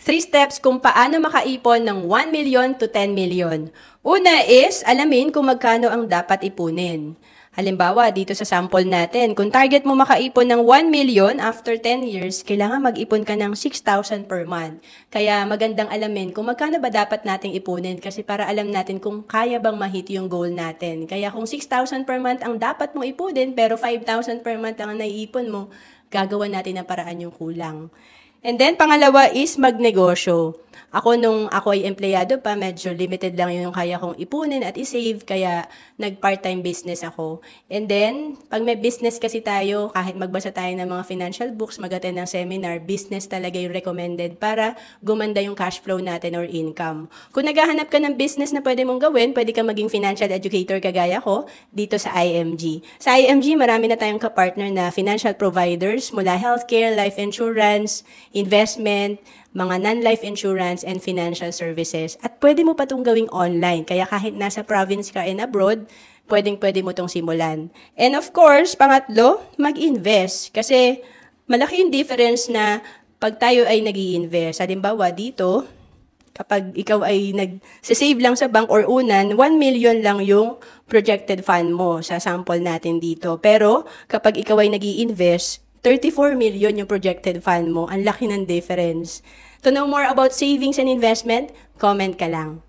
3 steps kung paano makaipon ng 1 million to 10 million. Una is, alamin kung magkano ang dapat ipunin. Halimbawa, dito sa sample natin, kung target mo makaipon ng 1 million after 10 years, kailangan mag-ipon ka ng 6,000 per month. Kaya magandang alamin kung magkano ba dapat nating ipunin kasi para alam natin kung kaya bang ma-hit yung goal natin. Kaya kung 6,000 per month ang dapat mong ipunin pero 5,000 per month ang naiipon mo, gagawa natin ng paraan yung kulang. And then, pangalawa is magnegosyo. Nung ako ay empleyado pa, medyo limited lang yung kaya kong ipunin at isave, kaya nag-part-time business ako. And then, pag may business kasi tayo, kahit magbasa tayo ng mga financial books, mag-attend ng seminar, business talaga yung recommended para gumanda yung cash flow natin or income. Kung naghahanap ka ng business na pwede mong gawin, pwede kang maging financial educator kagaya ko dito sa IMG. Sa IMG, marami na tayong kapartner na financial providers mula healthcare, life insurance, investment, mga non-life insurance and financial services. At pwede mo pa itong gawing online. Kaya kahit nasa province ka and abroad, pwede mo itong simulan. And of course, pangatlo, mag-invest. Kasi malaki yung difference na pag tayo ay nag-i-invest. Halimbawa dito, kapag ikaw ay nag-save lang sa bank or unan, 1 million lang yung projected fund mo sa sample natin dito. Pero kapag ikaw ay nag-i-invest, 34 million yung projected fund mo. Ang laki ng difference. To know more about savings and investment, comment ka lang.